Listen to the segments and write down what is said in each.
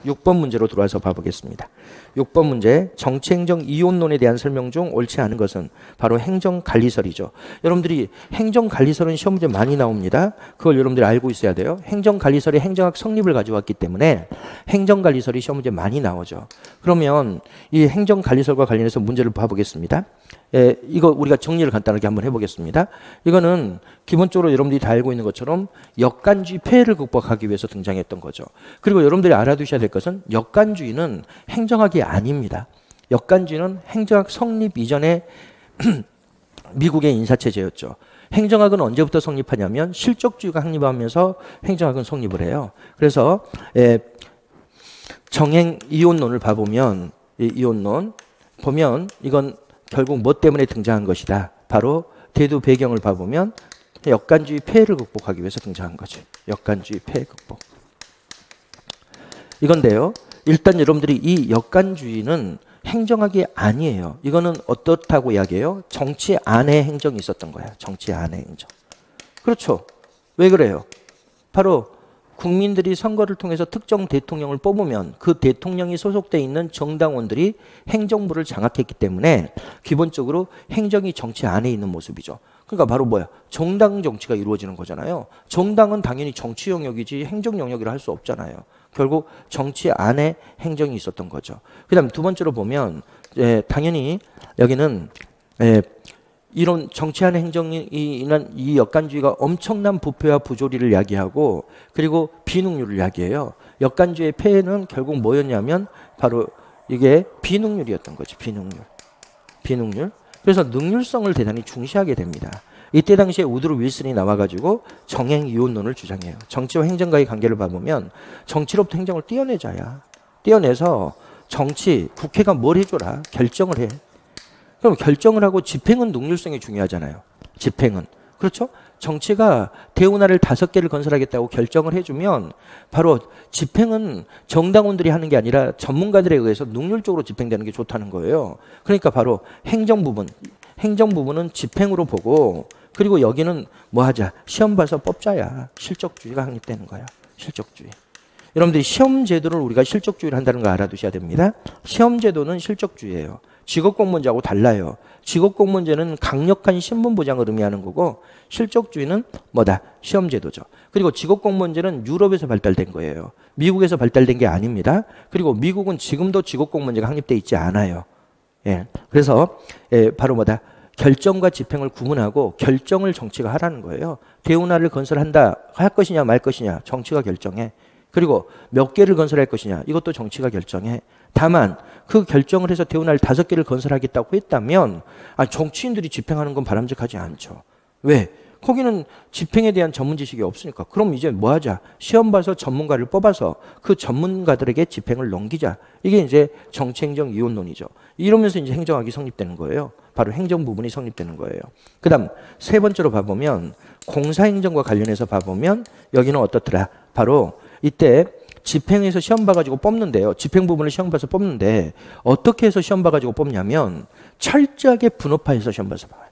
6번 문제로 들어와서 봐보겠습니다. 6번 문제, 정치행정 이혼론에 대한 설명 중 옳지 않은 것은 바로 행정관리설이죠. 여러분들이 행정관리설은 시험 문제 많이 나옵니다. 그걸 여러분들이 알고 있어야 돼요. 행정관리설이 행정학 성립을 가져왔기 때문에 행정관리설이 시험 문제 많이 나오죠. 그러면 이 행정관리설과 관련해서 문제를 봐보겠습니다. 이거 우리가 정리를 간단하게 한번 해보겠습니다. 이거는 기본적으로 여러분들이 다 알고 있는 것처럼 역간주의 폐해를 극복하기 위해서 등장했던 거죠. 그리고 여러분들이 알아두셔야 될 것은 역간주의는 행정학이 아닙니다. 역간주의는 행정학 성립 이전에 미국의 인사체제였죠. 행정학은 언제부터 성립하냐면 실적주의가 확립하면서 행정학은 성립을 해요. 그래서 정행 이혼론을 봐보면 이 이혼론 보면 이건 결국 뭐 때문에 등장한 것이다. 바로 대두 배경을 봐보면 역간주의 폐해를 극복하기 위해서 등장한 거죠. 역간주의 폐해 극복. 이건데요. 일단 여러분들이 이 역간주의는 행정학이 아니에요. 이거는 어떻다고 이야기해요? 정치 안에 행정이 있었던 거야. 정치 안에 행정. 그렇죠. 왜 그래요? 바로 국민들이 선거를 통해서 특정 대통령을 뽑으면 그 대통령이 소속돼 있는 정당원들이 행정부를 장악했기 때문에 기본적으로 행정이 정치 안에 있는 모습이죠. 그러니까 바로 뭐야? 정당 정치가 이루어지는 거잖아요. 정당은 당연히 정치 영역이지 행정 영역이라 할 수 없잖아요. 결국 정치 안에 행정이 있었던 거죠. 그 다음 두 번째로 보면 당연히 여기는 이런 정치 안의 행정이 인한 이 역간주의가 엄청난 부패와 부조리를 이야기하고 그리고 비능률을 이야기해요. 역간주의의 폐해는 결국 뭐였냐면 바로 이게 비능률이었던 거죠. 비능률. 그래서 능률성을 대단히 중시하게 됩니다. 이때 당시에 우드로 윌슨이 나와가지고 정행 이혼론을 주장해요. 정치와 행정과의 관계를 봐보면 정치로부터 행정을 떼어내자야. 떼어내서 정치, 국회가 뭘 해줘라. 결정을 해. 그럼 결정을 하고 집행은 능률성이 중요하잖아요. 집행은. 그렇죠? 정치가 대운하를 5개를 건설하겠다고 결정을 해주면 바로 집행은 정당원들이 하는 게 아니라 전문가들에 의해서 능률적으로 집행되는 게 좋다는 거예요. 그러니까 바로 행정 부분은 집행으로 보고 그리고 여기는 뭐 하자. 시험 봐서 뽑자야. 실적주의가 확립되는 거야. 실적주의. 여러분들이 시험 제도를 우리가 실적주의를 한다는 거 알아두셔야 됩니다. 시험 제도는 실적주의예요. 직업공무원제하고 달라요. 직업공무원제는 강력한 신분 보장을 의미하는 거고 실적주의는 뭐다? 시험 제도죠. 그리고 직업공무원제는 유럽에서 발달된 거예요. 미국에서 발달된 게 아닙니다. 그리고 미국은 지금도 직업공무원제가 확립돼 있지 않아요. 그래서 바로 뭐다? 결정과 집행을 구분하고 결정을 정치가 하라는 거예요. 대운하를 건설한다 할 것이냐 말 것이냐 정치가 결정해. 그리고 몇 개를 건설할 것이냐 이것도 정치가 결정해. 다만 그 결정을 해서 대운하를 5개를 건설하겠다고 했다면 정치인들이 집행하는 건 바람직하지 않죠. 왜? 거기는 집행에 대한 전문 지식이 없으니까. 그럼 이제 뭐 하자? 시험 봐서 전문가를 뽑아서 그 전문가들에게 집행을 넘기자. 이게 이제 정치행정 이혼론이죠. 이러면서 이제 행정학이 성립되는 거예요. 바로 행정 부분이 성립되는 거예요. 그 다음 세 번째로 봐보면 공사행정과 관련해서 봐보면 여기는 어떻더라? 바로 이때 집행에서 시험 봐가지고 뽑는데요. 집행 부분을 시험 봐서 뽑는데 어떻게 해서 시험 봐가지고 뽑냐면 철저하게 분업화해서 시험 봐서 봐요.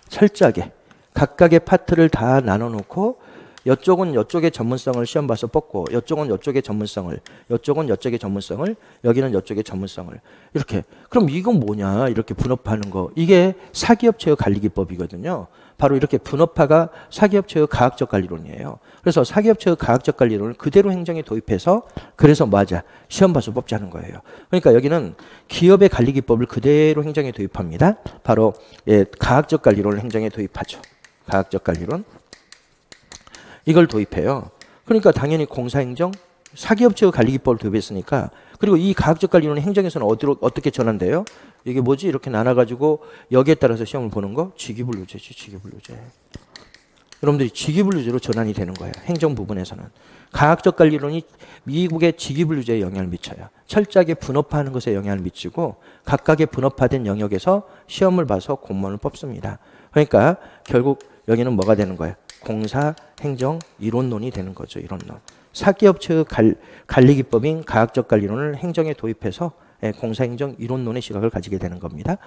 철저하게 각각의 파트를 다 나눠놓고 이쪽은 이쪽의 전문성을 시험 봐서 뽑고 이쪽은 이쪽의 전문성을 이쪽은 이쪽의 전문성을 여기는 이쪽의 전문성을 이렇게. 그럼 이건 뭐냐 이렇게 분업화하는 거. 이게 사기업 체육 관리 기법이거든요. 바로 이렇게 분업화가 사기업 체육 가학적 관리론이에요. 그래서 사기업 체육 가학적 관리론을 그대로 행정에 도입해서 그래서 맞아 시험 봐서 뽑자는 거예요. 그러니까 여기는 기업의 관리 기법을 그대로 행정에 도입합니다. 바로 가학적 관리론을 행정에 도입하죠. 가학적 관리론. 이걸 도입해요. 그러니까 당연히 공사행정, 사기업체의 관리기법을 도입했으니까. 그리고 이 가학적 관리론은 행정에서는 어떻게 전환돼요? 이게 뭐지? 이렇게 나눠가지고 여기에 따라서 시험을 보는 거? 직위분류제지, 직위분류제. 여러분들이 직위분류제로 전환이 되는 거예요. 행정 부분에서는. 가학적 관리론이 미국의 직위분류제에 영향을 미쳐요. 철저하게 분업화하는 것에 영향을 미치고 각각의 분업화된 영역에서 시험을 봐서 공무원을 뽑습니다. 그러니까 결국 여기는 뭐가 되는 거예요? 공사, 행정, 이론론이 되는 거죠. 이론론. 사기업체의 관리기법인 가학적 관리론을 행정에 도입해서 공사행정 이론론의 시각을 가지게 되는 겁니다.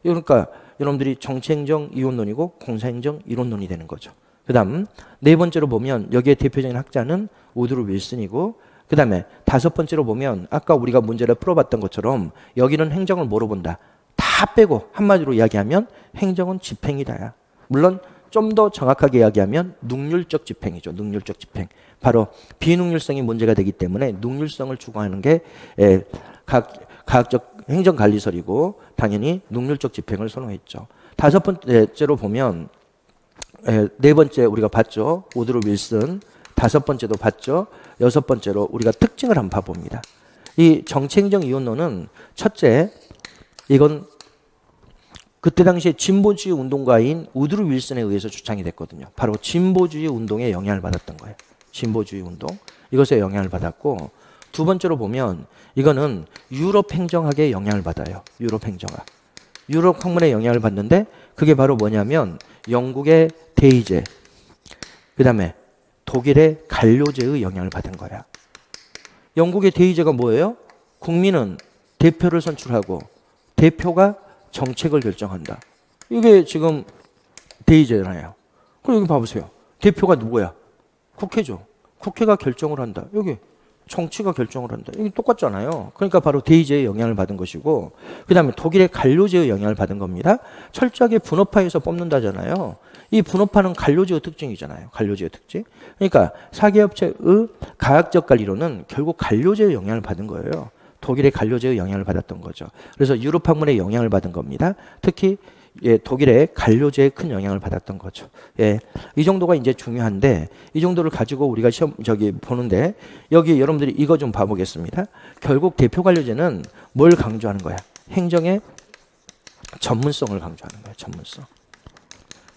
그러니까 여러분들이 정치행정 이론론이고 공사행정 이론론이 되는 거죠. 그다음 네 번째로 보면 여기에 대표적인 학자는 우드로 윌슨이고, 그다음에 다섯 번째로 보면 아까 우리가 문제를 풀어봤던 것처럼 여기는 행정을 뭐로 본다? 다 빼고 한마디로 이야기하면 행정은 집행이다야. 물론 좀 더 정확하게 이야기하면 능률적 집행이죠. 능률적 집행. 바로 비능률성이 문제가 되기 때문에 능률성을 추구하는 게 과학적 행정관리설이고 당연히 능률적 집행을 선호했죠. 다섯 번째로 보면 네 번째 우리가 봤죠. 우드로 윌슨. 다섯 번째도 봤죠. 여섯 번째로 우리가 특징을 한번 봐봅니다. 이 정치행정이론론은 첫째, 이건 그때 당시에 진보주의 운동가인 우드로 윌슨에 의해서 주창이 됐거든요. 바로 진보주의 운동에 영향을 받았던 거예요. 진보주의 운동. 이것에 영향을 받았고, 두 번째로 보면 이거는 유럽 행정학에 영향을 받아요. 유럽 행정학. 유럽 학문에 영향을 받는데 그게 바로 뭐냐면 영국의 대의제, 그 다음에 독일의 갈료제의 영향을 받은 거야. 영국의 대의제가 뭐예요? 국민은 대표를 선출하고 대표가 정책을 결정한다. 이게 지금 대의제잖아요. 그럼 여기 봐보세요. 대표가 누구야? 국회죠. 국회가 결정을 한다. 여기 정치가 결정을 한다. 이게 똑같잖아요. 그러니까 바로 대의제의 영향을 받은 것이고, 그 다음에 독일의 갈료제의 영향을 받은 겁니다. 철저하게 분업화해서 뽑는다잖아요. 이 분업화는 갈료제의 특징이잖아요. 갈료제의 특징. 그러니까 사기업체의 가학적 관리론은 결국 갈료제의 영향을 받은 거예요. 독일의 갈료제의 영향을 받았던 거죠. 그래서 유럽 학문에 영향을 받은 겁니다. 특히 독일의 갈료제에 큰 영향을 받았던 거죠. 이 정도가 이제 중요한데, 이 정도를 가지고 우리가 시험 보는데 여기 여러분들이 이거 좀 봐보겠습니다. 결국 대표 관료제는 뭘 강조하는 거야? 행정의 전문성을 강조하는 거야. 전문성.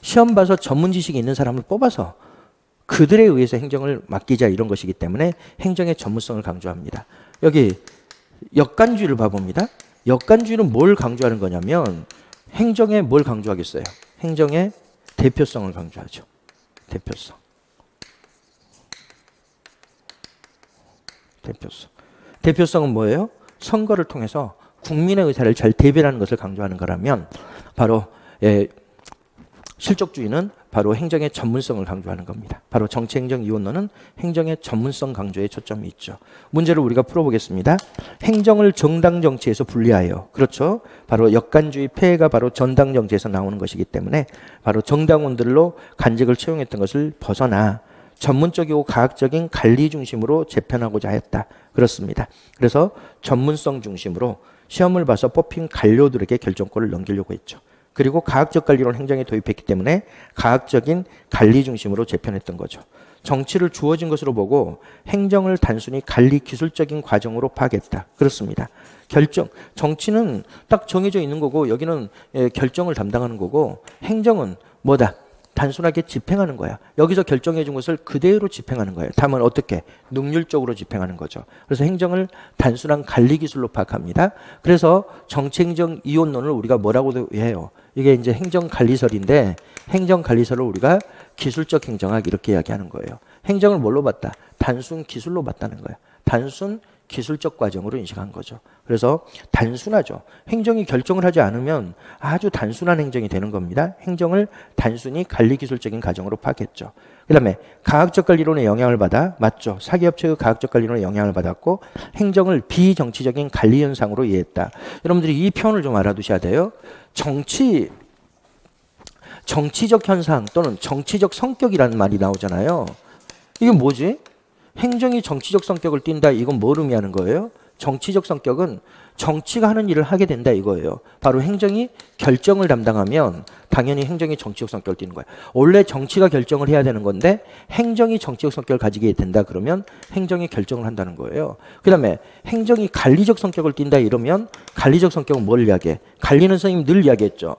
시험 봐서 전문 지식이 있는 사람을 뽑아서 그들에 의해서 행정을 맡기자 이런 것이기 때문에 행정의 전문성을 강조합니다. 여기 역관주의를 봐봅니다. 역관주의는 뭘 강조하는 거냐면 행정에 뭘 강조하겠어요? 행정의 대표성을 강조하죠. 대표성. 대표성. 대표성은 뭐예요? 선거를 통해서 국민의 의사를 잘 대변하는 것을 강조하는 거라면 바로 실적주의는 바로 행정의 전문성을 강조하는 겁니다. 바로 정치행정이론론은 행정의 전문성 강조에 초점이 있죠. 문제를 우리가 풀어보겠습니다. 행정을 정당 정치에서 분리하여, 그렇죠. 바로 역관주의 폐해가 바로 전당 정치에서 나오는 것이기 때문에 바로 정당원들로 간직을 채용했던 것을 벗어나 전문적이고 과학적인 관리 중심으로 재편하고자 했다. 그렇습니다. 그래서 전문성 중심으로 시험을 봐서 뽑힌 관료들에게 결정권을 넘기려고 했죠. 그리고 과학적 관리론 행정에 도입했기 때문에 과학적인 관리 중심으로 재편했던 거죠. 정치를 주어진 것으로 보고 행정을 단순히 관리 기술적인 과정으로 파악했다. 그렇습니다. 정치는 딱 정해져 있는 거고 여기는 결정을 담당하는 거고, 행정은 뭐다? 단순하게 집행하는 거야. 여기서 결정해 준 것을 그대로 집행하는 거예요. 다만 어떻게? 능률적으로 집행하는 거죠. 그래서 행정을 단순한 관리 기술로 파악합니다. 그래서 정치행정 이론론을 우리가 뭐라고도 해요? 이게 이제 행정관리설인데 행정관리설을 우리가 기술적 행정학 이렇게 이야기하는 거예요. 행정을 뭘로 봤다? 단순 기술로 봤다는 거예요. 단순 기술적 과정으로 인식한 거죠. 그래서 단순하죠. 행정이 결정을 하지 않으면 아주 단순한 행정이 되는 겁니다. 행정을 단순히 관리 기술적인 과정으로 파악했죠. 그 다음에 과학적 관리론의 영향을 받아, 맞죠. 사기업체의 과학적 관리론의 영향을 받았고 행정을 비정치적인 관리 현상으로 이해했다. 여러분들이 이 표현을 좀 알아두셔야 돼요. 정치적 현상 또는 정치적 성격이라는 말이 나오잖아요. 이게 뭐지? 행정이 정치적 성격을 띈다. 이건 뭘 의미하는 거예요? 정치적 성격은 정치가 하는 일을 하게 된다 이거예요. 바로 행정이 결정을 담당하면 당연히 행정이 정치적 성격을 띠는 거예요. 원래 정치가 결정을 해야 되는 건데 행정이 정치적 성격을 가지게 된다 그러면 행정이 결정을 한다는 거예요. 그 다음에 행정이 관리적 성격을 띈다 이러면 관리적 성격은 뭘 이야기해? 관리는 선생님 늘 이야기했죠.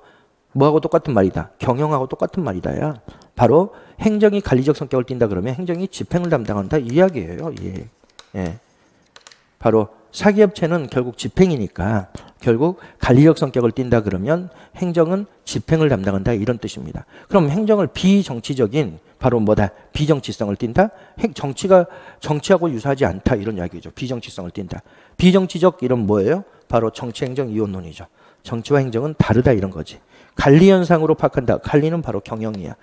뭐하고 똑같은 말이다. 경영하고 똑같은 말이다야. 바로 행정이 관리적 성격을 띈다 그러면 행정이 집행을 담당한다 이 이야기예요. 예. 바로 사기업체는 결국 집행이니까 결국 관리적 성격을 띈다 그러면 행정은 집행을 담당한다 이런 뜻입니다. 그럼 행정을 비정치적인 바로 뭐다? 비정치성을 띈다? 정치하고 유사하지 않다 이런 이야기죠. 비정치성을 띈다. 비정치적 이런 뭐예요? 바로 정치행정 이론론이죠. 정치와 행정은 다르다 이런 거지. 관리 현상으로 파악한다. 관리는 바로 경영이야.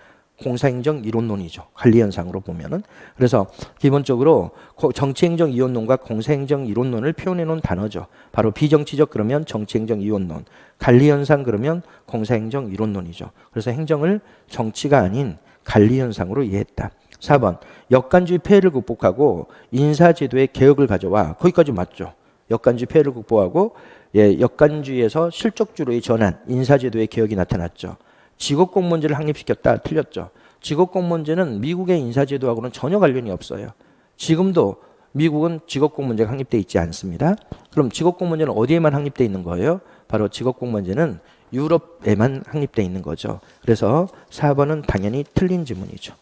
공사행정 이론론이죠. 관리현상으로 보면은. 그래서 기본적으로 정치행정 이론론과 공사행정 이론론을 표현해 놓은 단어죠. 바로 비정치적 그러면 정치행정 이론론, 관리현상 그러면 공사행정 이론론이죠. 그래서 행정을 정치가 아닌 관리현상으로 이해했다. 4번 역관주의 폐해를 극복하고 인사제도의 개혁을 가져와. 거기까지 맞죠. 역관주의 폐해를 극복하고 역관주의에서 실적주로의 전환, 인사제도의 개혁이 나타났죠. 직업공무원제를 확립시켰다. 틀렸죠. 직업공무원제는 미국의 인사제도하고는 전혀 관련이 없어요. 지금도 미국은 직업공무원제가 확립되어 있지 않습니다. 그럼 직업공무원제는 어디에만 확립되어 있는 거예요? 바로 직업공무원제는 유럽에만 확립되어 있는 거죠. 그래서 4번은 당연히 틀린 지문이죠.